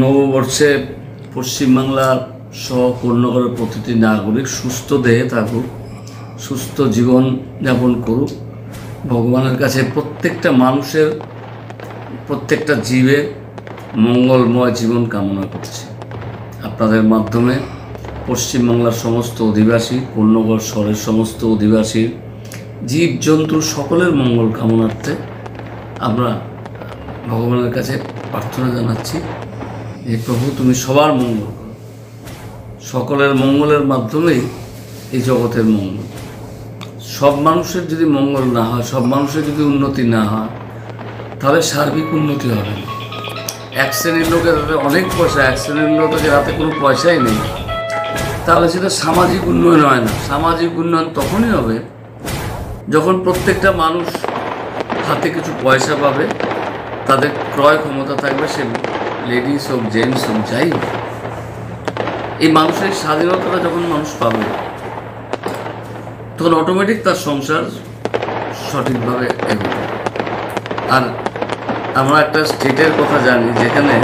নববর্ষে পশ্চিমবাংলার সহ কন্যাগরের প্রতিটি নাগরিক সুস্থ দেহে থাকুক, সুস্থ জীবন যাপন করুক। ভগবানের কাছে প্রত্যেকটা মানুষের, প্রত্যেকটা জীবের মঙ্গলময় জীবন কামনা করছি। আপনাদের মাধ্যমে পশ্চিমবাংলার সমস্ত অধিবাসী, কন্যাগর শহরের সমস্ত অধিবাসীর জীবজন্তু সকলের মঙ্গল কামনার্থে আমরা ভগবানের কাছে প্রার্থনা জানাচ্ছি যে প্রভু তুমি সবার মঙ্গল করো। সকলের মঙ্গলের মাধ্যমেই এই জগতের মঙ্গল। সব মানুষের যদি মঙ্গল না হয়, সব মানুষের যদি উন্নতি না হয়, তাহলে সার্বিক উন্নতি হবে না। এক শ্রেণীর লোকের হাতে অনেক পয়সা, এক শ্রেণীর লোকের হাতে কোনো পয়সাই নেই, তাহলে সেটা সামাজিক উন্নয়ন হয় না। সামাজিক উন্নয়ন তখনই হবে যখন প্রত্যেকটা মানুষ হাতে কিছু পয়সা পাবে, তাদের ক্রয় ক্ষমতা থাকবে, সে লেডিস হোক, জেন্টস হোক, যাই হোক। এই মানুষের স্বাধীনতাটা যখন মানুষ পাবে, তখন অটোমেটিক তার সংসার সঠিকভাবে এগোবে। আর আমরা একটা স্টেটের কথা জানি যেখানে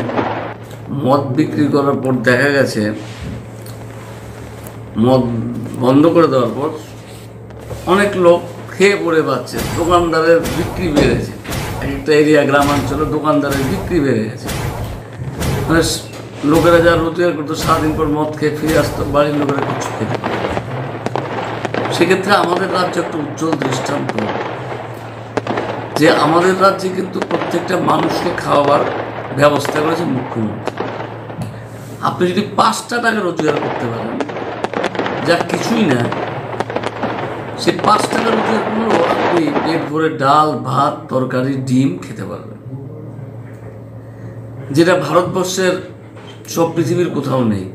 মদ বিক্রি করার পর দেখা গেছে, মদ বন্ধ করে দেওয়ার পর অনেক লোক খেয়ে পড়ে পাচ্ছে, দোকানদারের বিক্রি বেড়েছে। একটা এরিয়া, গ্রামাঞ্চলে দোকানদারের বিক্রি বেড়ে গেছে। মানে লোকেরা যা রোজগার করতো, সারাদিন পর মদ খেয়ে ফিরে আসতো, বাড়ির লোকেরা কিছু খেতে পারে। সেক্ষেত্রে আমাদের রাজ্য একটা উজ্জ্বল দৃষ্টান্ত যে আমাদের রাজ্যে কিন্তু প্রত্যেকটা মানুষকে খাওয়াবার ব্যবস্থা করেছে মুখ্যমন্ত্রী। আপনি যদি 5টা টাকা রোজগার করতে পারেন, যা কিছুই না, সে 5 টাকা রোজগার করলেও আপনি পেট ভরে ডাল, ভাত, তরকারি, ডিম খেতে পারবেন, যেটা ভারতবর্ষের সব পৃথিবীর কোথাও নেই।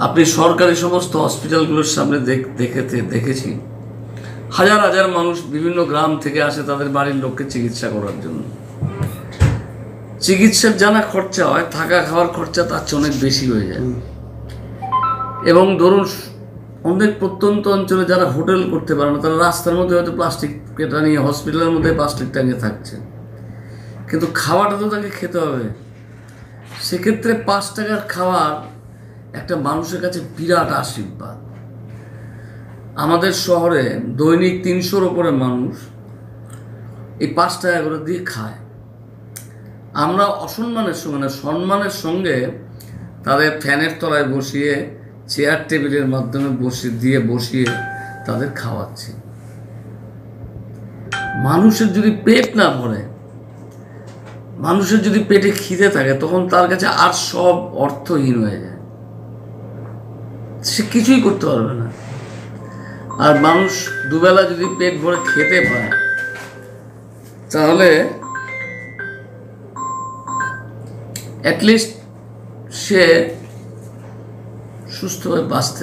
আপনি সরকারি সমস্ত হসপিটালগুলোর সামনে দেখেছি হাজার হাজার মানুষ বিভিন্ন গ্রাম থেকে আসে তাদের বাড়ির লোককে চিকিৎসা করার জন্য। চিকিৎসার জানা খরচা হয়, থাকা খাওয়ার খরচা তার চেয়ে অনেক বেশি হয়ে যায়। এবং ধরুন অনেক প্রত্যন্ত অঞ্চলে যারা হোটেল করতে পারে না, তারা রাস্তার মধ্যে হয়তো প্লাস্টিক টানিয়ে, হসপিটালের মধ্যে প্লাস্টিক টানিয়ে থাকছে, কিন্তু খাওয়াটা তো তাকে খেতে হবে। সেক্ষেত্রে 5 টাকার খাওয়ার একটা মানুষের কাছে বিরাট আশীর্বাদ। আমাদের শহরে দৈনিক 300-র ওপরে মানুষ এই 5 টাকা করে দিয়ে খায়। আমরা অসম্মানের সঙ্গে না, সম্মানের সঙ্গে তাদের ফ্যানের তলায় বসিয়ে, চেয়ার টেবিলের মাধ্যমে বসিয়ে তাদের খাওয়াচ্ছি। মানুষের যদি পেট না ভরে, মানুষের যদি পেটে খিদে থাকে, তখন তার কাছে আর সব অর্থহীন হয়ে যায়, সে কিছুই করতে পারবে না। আর মানুষ দুবেলা যদি পেট ভরে খেতে পায়, তাহলে অ্যাটলিস্ট সে সুস্থভাবে বাঁচতে